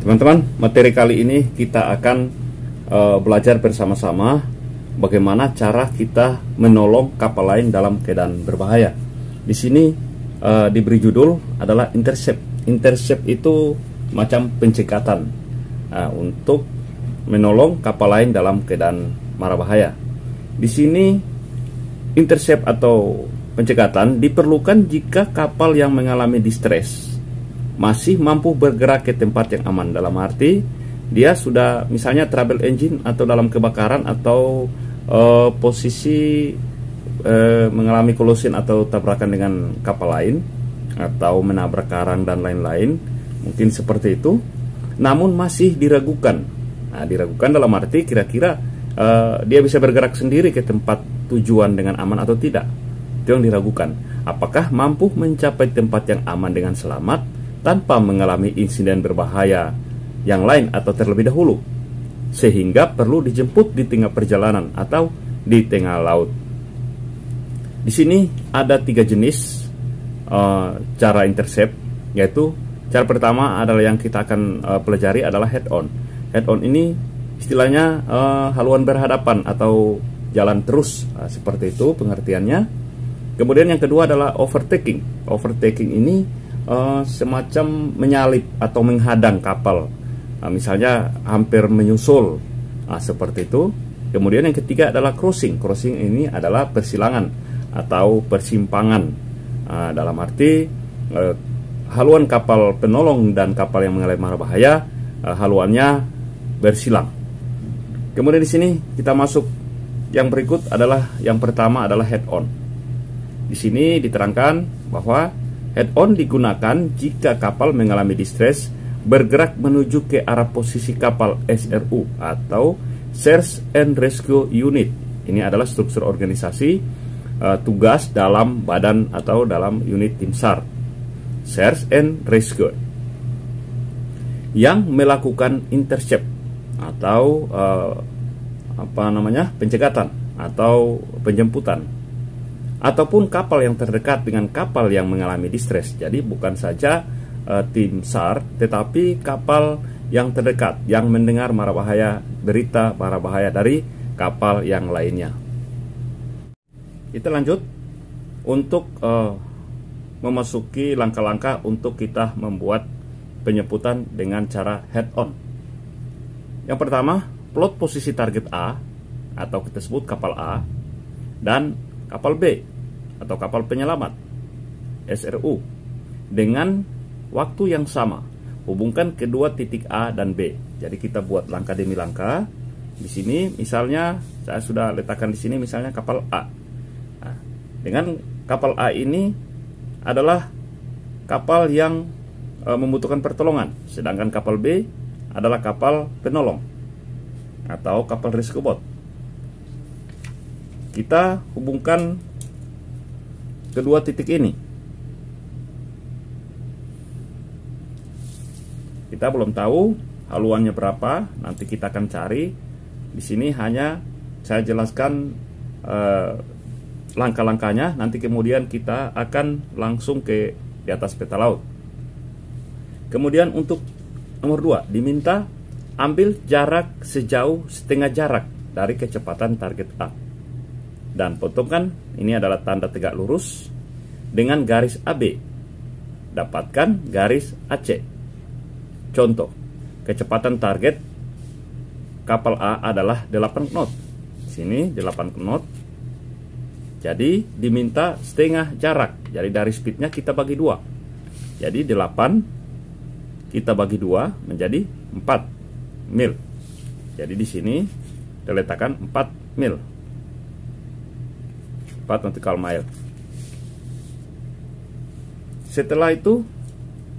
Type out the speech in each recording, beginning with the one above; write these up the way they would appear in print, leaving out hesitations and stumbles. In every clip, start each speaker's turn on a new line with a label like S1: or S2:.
S1: Teman-teman, materi kali ini kita akan belajar bersama-sama bagaimana cara kita menolong kapal lain dalam keadaan berbahaya. Di sini diberi judul adalah intercept. Intercept itu macam pencekatan untuk menolong kapal lain dalam keadaan mara bahaya. Di sini intercept atau pencekatan diperlukan jika kapal yang mengalami distress masih mampu bergerak ke tempat yang aman. Dalam arti dia sudah misalnya trouble engine atau dalam kebakaran atau posisi mengalami collision atau tabrakan dengan kapal lain atau menabrak karang dan lain-lain, mungkin seperti itu, namun masih diragukan. Nah, diragukan dalam arti kira-kira dia bisa bergerak sendiri ke tempat tujuan dengan aman atau tidak. Itu yang diragukan. Apakah mampu mencapai tempat yang aman dengan selamat tanpa mengalami insiden berbahaya yang lain atau terlebih dahulu, sehingga perlu dijemput di tengah perjalanan atau di tengah laut. Di sini ada 3 jenis cara intercept, yaitu cara pertama adalah yang kita akan pelajari adalah head on. Head on ini istilahnya haluan berhadapan atau jalan terus, seperti itu pengertiannya. Kemudian yang kedua adalah overtaking. Overtaking ini semacam menyalip atau menghadang kapal, misalnya hampir menyusul, seperti itu. Kemudian yang ketiga adalah crossing. Crossing ini adalah persilangan atau persimpangan, dalam arti haluan kapal penolong dan kapal yang mengalami mara bahaya haluannya bersilang. Kemudian di sini kita masuk yang berikut adalah yang pertama adalah head on. Di sini diterangkan bahwa head on digunakan jika kapal mengalami distress bergerak menuju ke arah posisi kapal SRU atau Search and Rescue Unit. Ini adalah struktur organisasi tugas dalam badan atau dalam unit tim SAR, Search and Rescue, yang melakukan intercept atau pencegatan atau penjemputan, ataupun kapal yang terdekat dengan kapal yang mengalami distress. Jadi bukan saja tim SAR, tetapi kapal yang terdekat yang mendengar mara bahaya, berita mara bahaya dari kapal yang lainnya. Kita lanjut untuk memasuki langkah-langkah untuk kita membuat penjemputan dengan cara head on. Yang pertama, plot posisi target A atau kita sebut kapal A dan kapal B atau kapal penyelamat SRU dengan waktu yang sama. Hubungkan kedua titik A dan B. Jadi kita buat langkah demi langkah. Di sini misalnya saya sudah letakkan di sini misalnya kapal A. Nah, dengan kapal A ini adalah kapal yang membutuhkan pertolongan, sedangkan kapal B adalah kapal penolong atau kapal rescue boat. Kita hubungkan kedua titik ini. Kita belum tahu haluannya berapa, nanti kita akan cari. Di sini hanya saya jelaskan langkah-langkahnya, nanti kemudian kita akan langsung ke di atas peta laut. Kemudian untuk nomor 2, diminta ambil jarak sejauh setengah jarak dari kecepatan target A. Dan potongkan, ini adalah tanda tegak lurus, dengan garis AB. Dapatkan garis AC. Contoh, kecepatan target kapal A adalah 8 knot. Sini 8 knot. Jadi diminta setengah jarak. Jadi dari speednya kita bagi 2. Jadi 8 kita bagi 2 menjadi 4 mil. Jadi di sini diletakkan 4 mil. 4 nautical mile. Setelah itu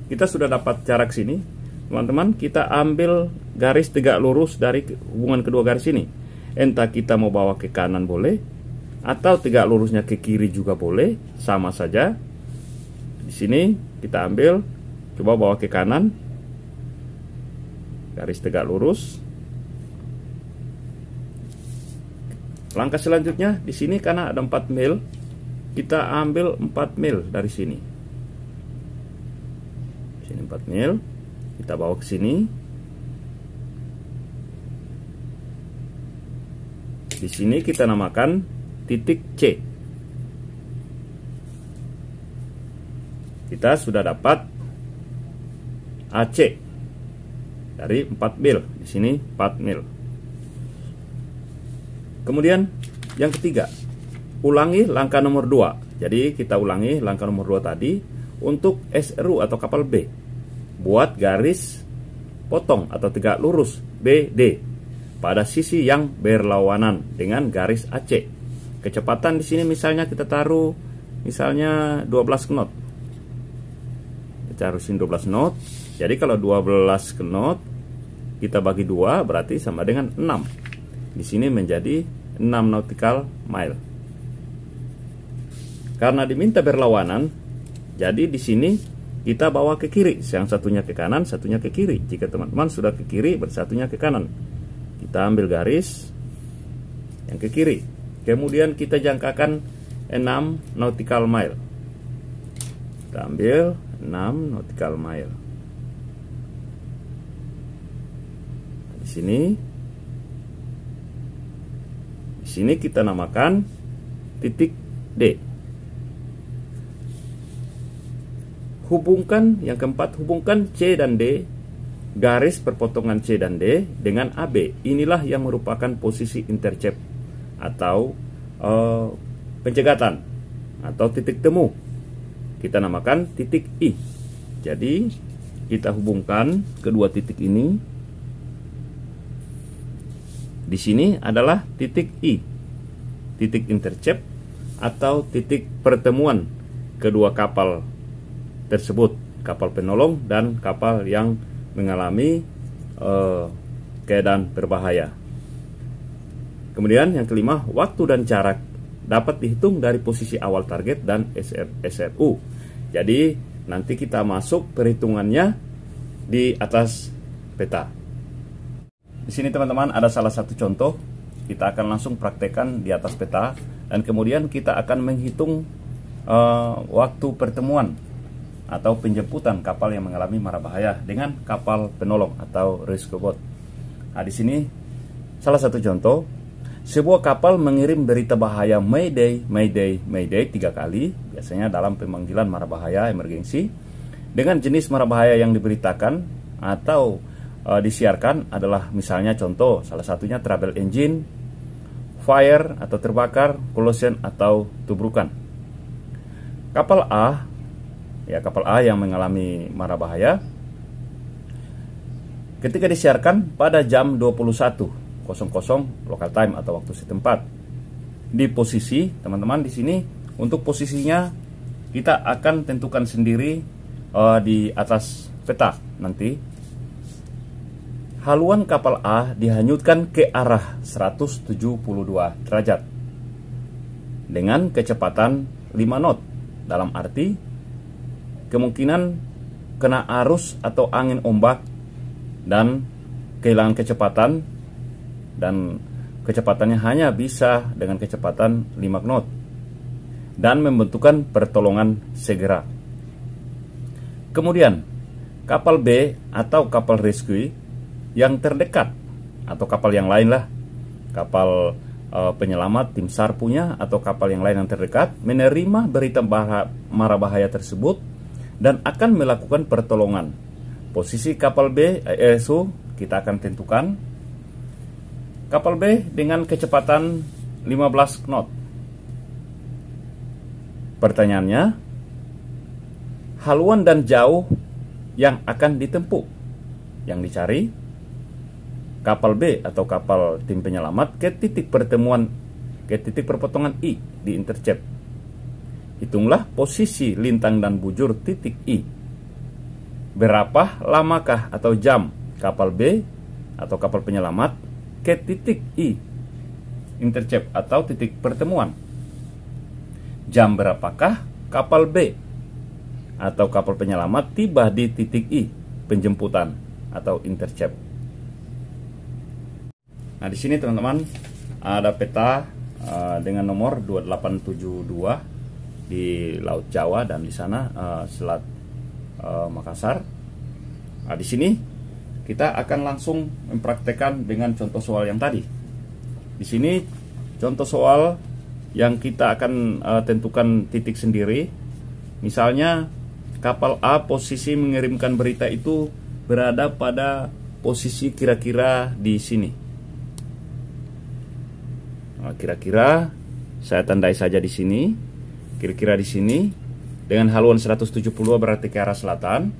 S1: kita sudah dapat jarak sini. Teman-teman, kita ambil garis tegak lurus dari hubungan kedua garis ini. Entah kita mau bawa ke kanan boleh, atau tegak lurusnya ke kiri juga boleh, sama saja. Di sini kita ambil, coba bawa ke kanan, garis tegak lurus. Langkah selanjutnya di sini karena ada 4 mil, kita ambil 4 mil dari sini. Sini 4 mil, kita bawa ke sini. Di sini kita namakan titik C. Kita sudah dapat AC dari 4 mil. Di sini 4 mil. Kemudian yang ketiga, ulangi langkah nomor 2. Jadi kita ulangi langkah nomor 2 tadi. Untuk SRU atau kapal B, buat garis potong atau tegak lurus BD pada sisi yang berlawanan dengan garis AC. Kecepatan di sini misalnya kita taruh misalnya 12 knot. Kita harusin 12 knot. Jadi kalau 12 knot kita bagi 2 berarti sama dengan 6. Di sini menjadi 6 nautical mile. Karena diminta berlawanan, jadi di sini kita bawa ke kiri, yang satunya ke kanan, satunya ke kiri. Jika teman-teman sudah ke kiri, bersatunya ke kanan. Kita ambil garis yang ke kiri. Kemudian kita jangkakan 6 nautical mile. Kita ambil 6 nautical mile. Di sini kita namakan titik D. Hubungkan yang keempat, hubungkan C dan D, garis perpotongan C dan D dengan AB. Inilah yang merupakan posisi intercept atau pencegatan atau titik temu. Kita namakan titik I. Jadi kita hubungkan kedua titik ini. Di sini adalah titik I, titik intercept atau titik pertemuan kedua kapal tersebut, kapal penolong dan kapal yang mengalami keadaan berbahaya. Kemudian yang kelima, waktu dan jarak dapat dihitung dari posisi awal target dan SRU. Jadi nanti kita masuk perhitungannya di atas peta. Di sini teman-teman ada salah satu contoh. Kita akan langsung praktekkan di atas peta dan kemudian kita akan menghitung waktu pertemuan atau penjemputan kapal yang mengalami mara bahaya dengan kapal penolong atau rescue boat. Nah, di sini salah satu contoh, sebuah kapal mengirim berita bahaya Mayday, Mayday, Mayday 3 kali, biasanya dalam pemanggilan mara bahaya emergensi. Dengan jenis mara bahaya yang diberitakan atau disiarkan adalah misalnya contoh, salah satunya trouble engine, fire atau terbakar, collision atau tubrukan. Kapal A yang mengalami mara bahaya ketika disiarkan pada jam 21.00 local time atau waktu setempat. Di posisi teman-teman di sini untuk posisinya kita akan tentukan sendiri di atas peta nanti. Haluan kapal A dihanyutkan ke arah 172 derajat dengan kecepatan 5 knot, dalam arti kemungkinan kena arus atau angin ombak dan kehilangan kecepatan, dan kecepatannya hanya bisa dengan kecepatan 5 knot dan membutuhkan pertolongan segera. Kemudian kapal B atau kapal rescue yang terdekat atau kapal yang lain lah, kapal penyelamat tim SAR punya atau kapal yang lain yang terdekat menerima berita mara bahaya tersebut dan akan melakukan pertolongan. Posisi kapal B kita akan tentukan. Kapal B dengan kecepatan 15 knot. Pertanyaannya, haluan dan jauh yang akan ditempuh. Yang dicari kapal B atau kapal tim penyelamat ke titik perpotongan I di intercept. Hitunglah posisi lintang dan bujur titik I. Berapa lamakah atau jam kapal B atau kapal penyelamat ke titik I intercept atau titik pertemuan? Jam berapakah kapal B atau kapal penyelamat tiba di titik I penjemputan atau intercept? Nah, di sini teman-teman ada peta dengan nomor 2872 di Laut Jawa dan di sana Selat Makassar. Nah, di sini kita akan langsung mempraktekkan dengan contoh soal yang tadi. Di sini contoh soal yang kita akan tentukan titik sendiri. Misalnya kapal A posisi mengirimkan berita itu berada pada posisi kira-kira di sini. Nah, kira-kira saya tandai saja di sini. Kira-kira di sini dengan haluan 170 berarti ke arah selatan.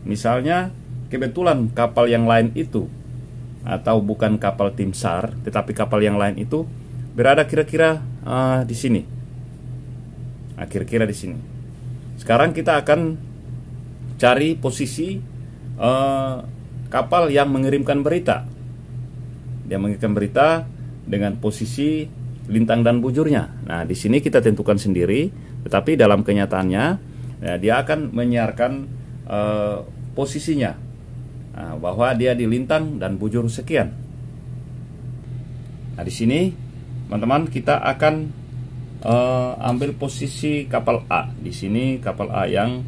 S1: Misalnya kebetulan kapal yang lain itu, atau bukan kapal tim SAR, tetapi kapal yang lain itu berada kira-kira di sini. Nah, kira-kira di sini. Sekarang kita akan cari posisi kapal yang mengirimkan berita. Dia mengirimkan berita dengan posisi lintang dan bujurnya. Nah, di sini kita tentukan sendiri, tetapi dalam kenyataannya dia akan menyiarkan posisinya, bahwa dia di lintang dan bujur sekian. Nah, di sini teman-teman kita akan ambil posisi kapal A. Di sini kapal A yang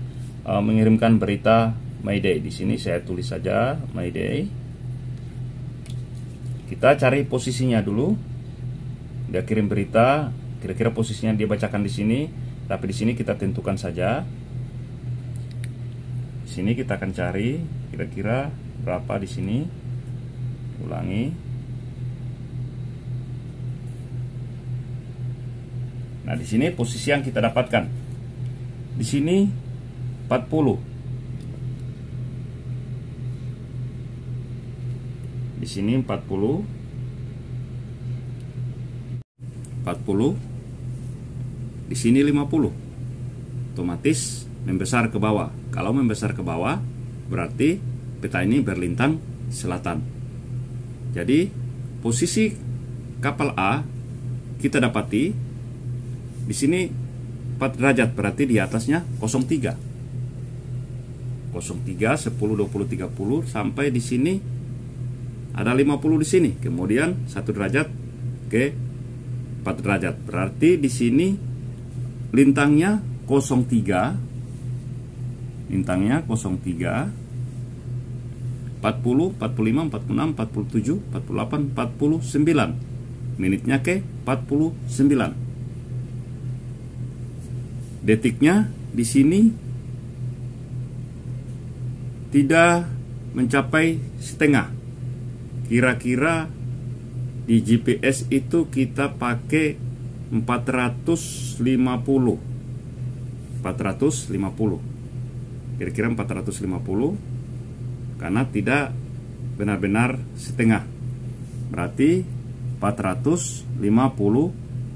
S1: mengirimkan berita Mayday. Di sini saya tulis saja Mayday. Kita cari posisinya dulu. Dia kirim berita, kira-kira posisinya dia bacakan di sini, tapi di sini kita tentukan saja. Di sini kita akan cari kira-kira berapa di sini. Ulangi. Nah, di sini posisi yang kita dapatkan. Di sini 40. Di sini 40. 40. Di sini 50. Otomatis membesar ke bawah. Kalau membesar ke bawah, berarti peta ini berlintang selatan. Jadi posisi kapal A kita dapati di sini 4 derajat, berarti di atasnya 03. 03, 10, 20, 30 sampai di sini ada 50 di sini. Kemudian 1 derajat ke 4 derajat. Berarti di sini lintangnya 03. Lintangnya 03. 40, 45, 46, 47, 48, 49. Menitnya ke 49. Detiknya di sini tidak mencapai setengah. Kira-kira di GPS itu kita pakai 450. Kira-kira 450 karena tidak benar-benar setengah. Berarti 450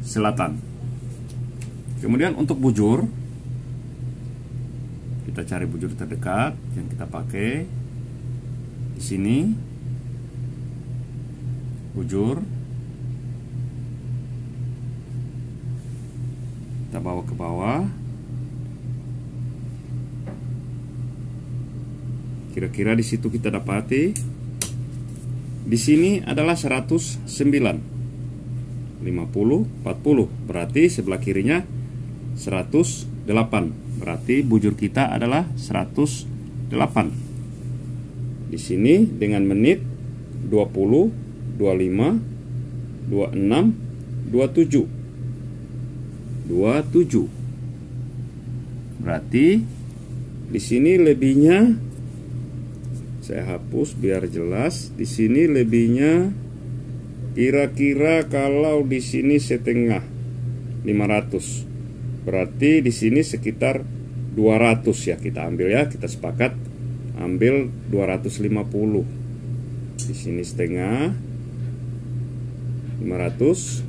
S1: selatan. Kemudian untuk bujur, kita cari bujur terdekat yang kita pakai di sini. Bujur kita bawa ke bawah. Kira-kira di situ kita dapati di sini adalah 109. 50, 40. Berarti sebelah kirinya 108. Berarti bujur kita adalah 108. Di sini dengan menit 20, 25, 26, 27. Berarti di sini lebihnya saya hapus biar jelas. Di sini lebihnya kira-kira kalau di sini setengah 500. Berarti di sini sekitar 200 ya, kita ambil ya, kita sepakat ambil 250. Di sini setengah 500,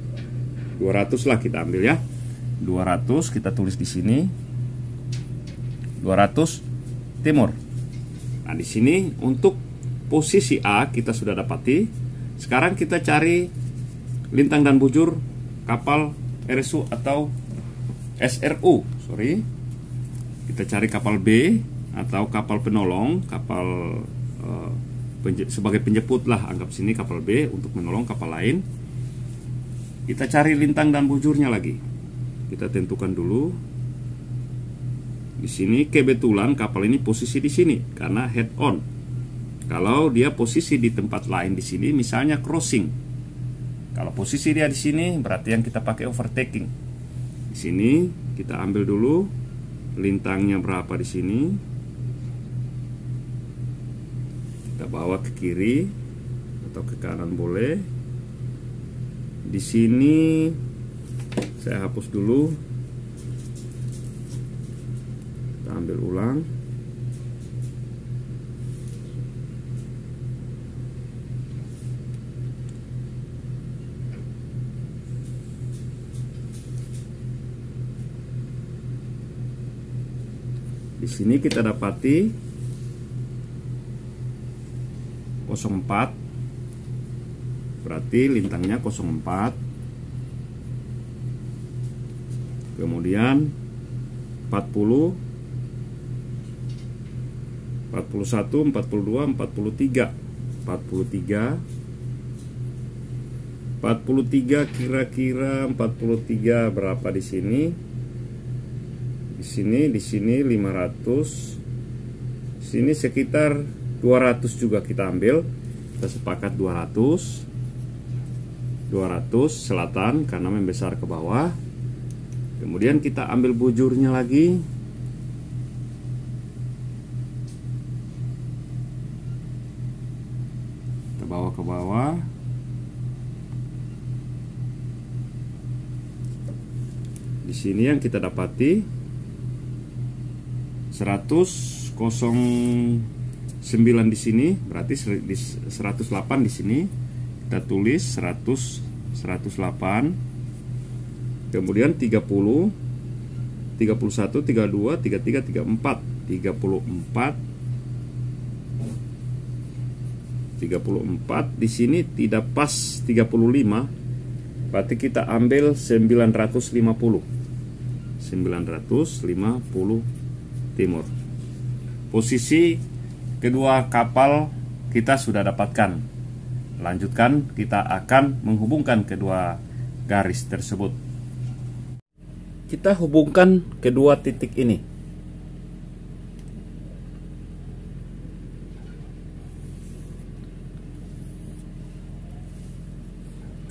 S1: 200 lah kita ambil ya. 200 kita tulis di sini. 200 timur. Nah, di sini untuk posisi A kita sudah dapati. Sekarang kita cari lintang dan bujur kapal RSU atau SRU, kita cari kapal B atau kapal penolong, kapal sebagai penjemput lah, anggap sini kapal B untuk menolong kapal lain. Kita cari lintang dan bujurnya lagi. Kita tentukan dulu. Di sini kebetulan kapal ini posisi di sini karena head on. Kalau dia posisi di tempat lain di sini, misalnya crossing, Kalau posisi dia di sini berarti yang kita pakai overtaking. Di sini kita ambil dulu lintangnya berapa di sini. Kita bawa ke kiri atau ke kanan boleh. Di sini saya hapus dulu. Kita ambil ulang. Di sini kita dapati 04, berarti lintangnya 04. Kemudian 40, 41, 42, 43, 43 kira-kira 43 berapa di sini? Di sini 500. Sini sekitar 200 juga kita ambil. Kita sepakat 200 selatan karena membesar ke bawah. Kemudian kita ambil bujurnya lagi. Kita bawa ke bawah. Di sini yang kita dapati 100,09 di sini, berarti 108 di sini. Kita tulis 108. Kemudian 30, 31, 32, 33, 34, 34 di sini tidak pas 35. Berarti kita ambil 950 timur. Posisi kedua kapal kita sudah dapatkan. Lanjutkan, kita akan menghubungkan kedua garis tersebut. Kita hubungkan kedua titik ini.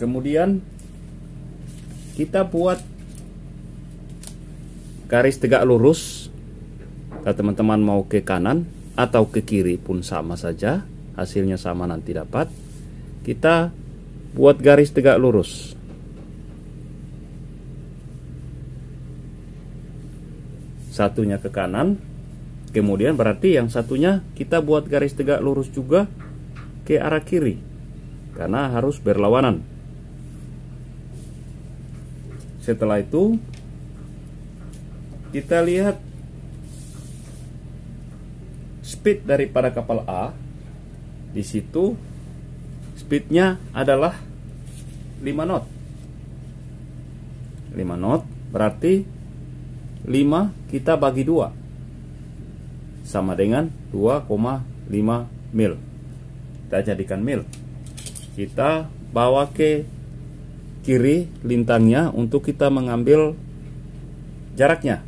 S1: Kemudian kita buat garis tegak lurus. Kalau teman-teman mau ke kanan atau ke kiri pun sama saja, hasilnya sama nanti dapat. Kita buat garis tegak lurus. Satunya ke kanan, kemudian berarti yang satunya kita buat garis tegak lurus juga ke arah kiri, karena harus berlawanan. Setelah itu kita lihat speed daripada kapal A. Di situ speednya adalah 5 knot. 5 knot berarti 5 kita bagi 2 sama dengan 2,5 mil. Kita jadikan mil. Kita bawa ke kiri lintangnya untuk kita mengambil jaraknya.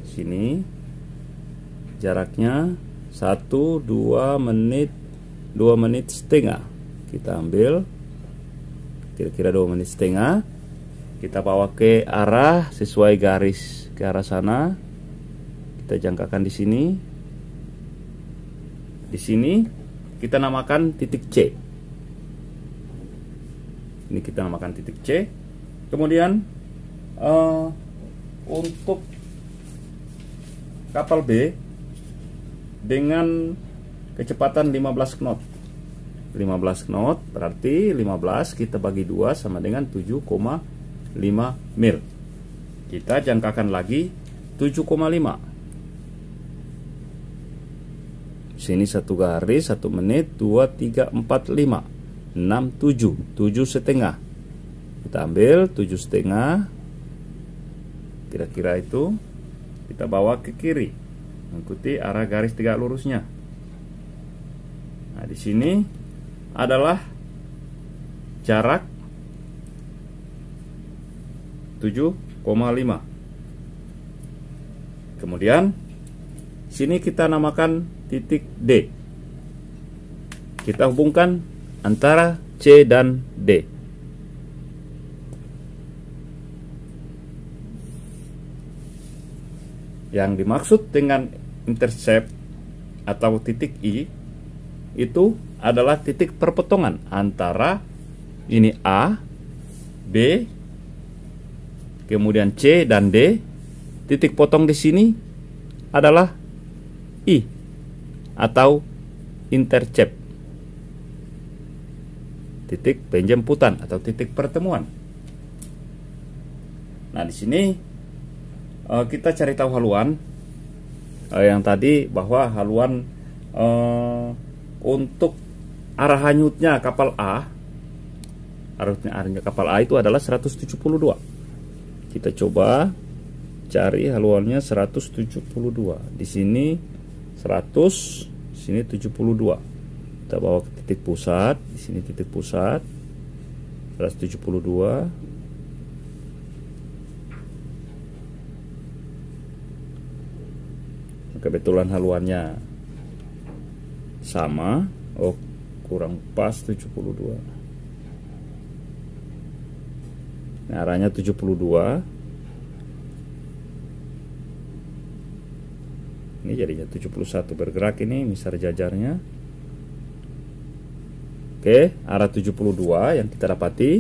S1: Sini jaraknya 1-2 menit, 2 menit setengah. Kita ambil kira-kira 2 menit setengah. Kita bawa ke arah sesuai garis ke arah sana. Kita jangkakan di sini. Di sini kita namakan titik C. Ini kita namakan titik C. Kemudian untuk kapal B dengan kecepatan 15 knot. 15 knot berarti 15 kita bagi 2 sama dengan 7,5 mil. Kita jangkakan lagi 7,5. Sini satu garis, 1 menit, 2, 3, 4, 5, 6, 7, 7 setengah. Kita ambil 7 setengah. Kira-kira itu kita bawa ke kiri, mengikuti arah garis tegak lurusnya. Nah, di sini adalah jarak 7,5. Kemudian sini kita namakan titik D. Kita hubungkan antara C dan D. Yang dimaksud dengan intercept atau titik I itu adalah titik perpotongan antara ini A, B, kemudian C dan D. Titik potong di sini adalah I atau intercept, titik penjemputan atau titik pertemuan. Nah, di sini kita cari tahu haluan yang tadi, bahwa haluan untuk arah hanyutnya kapal A, arahnya kapal A itu adalah 172. Kita coba cari haluannya 172. Di sini 100, sini 72. Kita bawa ke titik pusat, di sini titik pusat 172. Kebetulan haluannya sama. Oh, kurang pas 72. Nah, arahnya 72. Ini jadinya 71, bergerak ini misar jajarnya. Oke, arah 72 yang kita dapati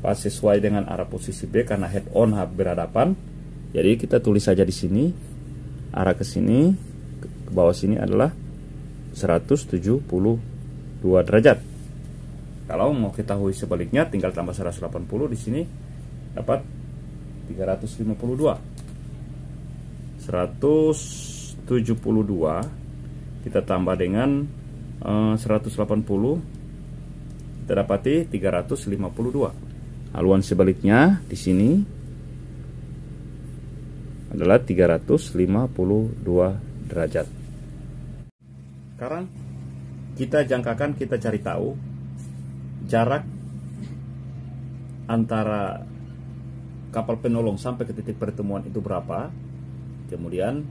S1: pas sesuai dengan arah posisi B karena head on berhadapan. Jadi kita tulis saja di sini. Arah ke sini, ke bawah sini adalah 172 derajat. Kalau mau ketahui sebaliknya, tinggal tambah 180 di sini, dapat 352. 172 kita tambah dengan 180, kita dapati 352. Haluan sebaliknya di sini adalah 352 derajat. Sekarang kita jangkakan, kita cari tahu jarak antara kapal penolong sampai ke titik pertemuan itu berapa. Kemudian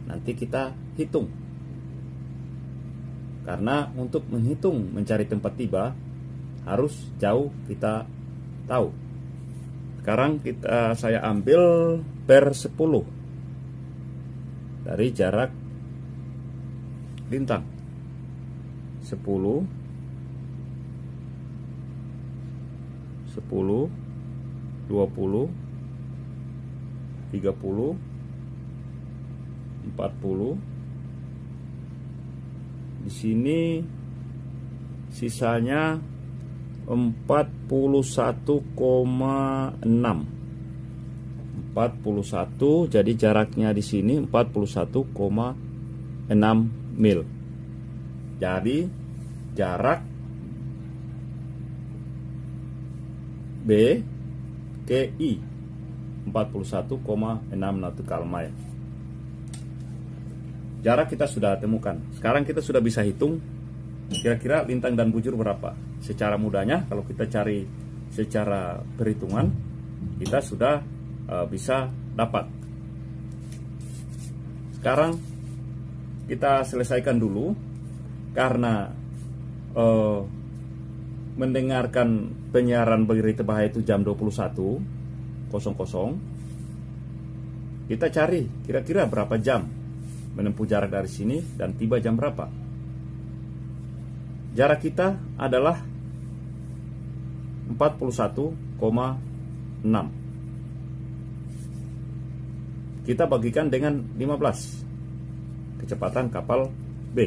S1: nanti kita hitung. Karena untuk menghitung mencari tempat tiba harus jauh kita tahu. Sekarang saya ambil per 10 dari jarak lintang. 10, 20, 30, 40. Di sini sisanya 41,6. 41, jadi jaraknya di sini 41,6 mil. Jadi jarak B ke I 41,6 nautical mile. Jarak kita sudah temukan. Sekarang kita sudah bisa hitung kira-kira lintang dan bujur berapa. Secara mudahnya kalau kita cari secara perhitungan, kita sudah bisa dapat. Sekarang kita selesaikan dulu, karena mendengarkan penyiaran berita bahaya itu jam 21.00. Kita cari kira-kira berapa jam menempuh jarak dari sini dan tiba jam berapa. Jarak kita adalah 41,6. Kita bagikan dengan 15 kecepatan kapal B.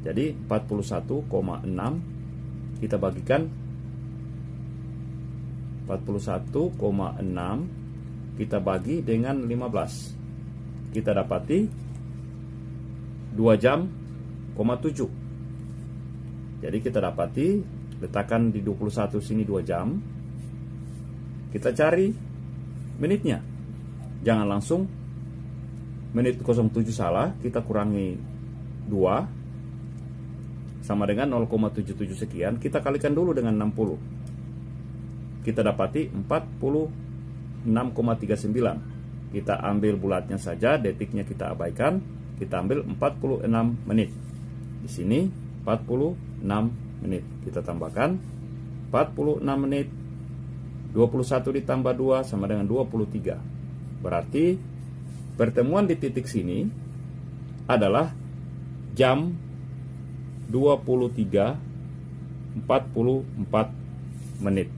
S1: Jadi 41,6 kita bagikan 41,6 kita bagi dengan 15. Kita dapati 2 jam, 7. Jadi kita dapati, letakkan di 21 sini 2 jam. Kita cari menitnya. Jangan langsung menit 07 salah, kita kurangi 2 sama dengan 0,77 sekian. Kita kalikan dulu dengan 60. Kita dapati 46,39. Kita ambil bulatnya saja, detiknya kita abaikan. Kita ambil 46 menit. Di sini 46 menit. Kita tambahkan 46 menit. 21 ditambah 2 sama dengan 23. Berarti pertemuan di titik sini adalah jam 23.44 menit.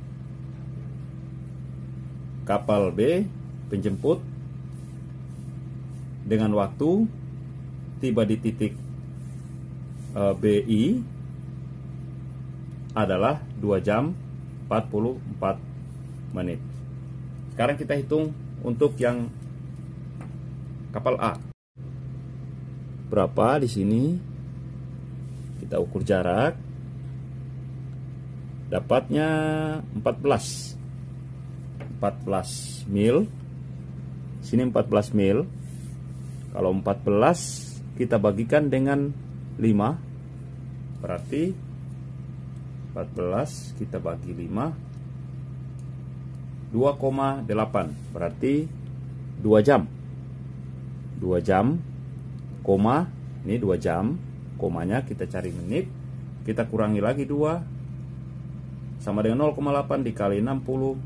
S1: Kapal B penjemput dengan waktu tiba di titik BI adalah 2 jam 44 menit. Sekarang kita hitung untuk yang kapal A. Berapa di sini? Kita ukur jarak. Dapatnya 14 mil. Sini 14 mil. Kalau 14 kita bagikan dengan 5, berarti 14 kita bagi 5, 2,8, berarti 2 jam. 2 jam, koma, ini 2 jam, komanya kita cari menit, kita kurangi lagi 2, sama dengan 0,8 dikali 60,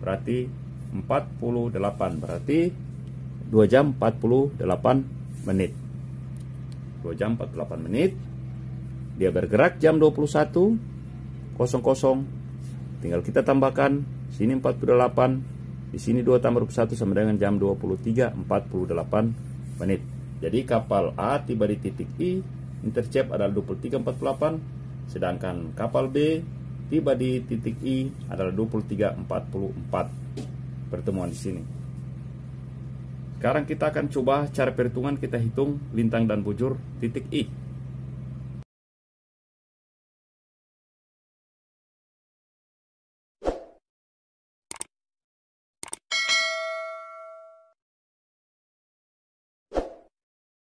S1: berarti 48, berarti 2 jam 48 menit. 2 jam 48 menit. Dia bergerak jam 21.00. Tinggal kita tambahkan sini 48, di sini 2 tambah 21 sama dengan jam 23.48 menit. Jadi kapal A tiba di titik I, intercept adalah 23.48, sedangkan kapal B tiba di titik I adalah 23.44. Pertemuan di sini. Sekarang kita akan coba cara perhitungan, kita hitung lintang dan bujur titik I.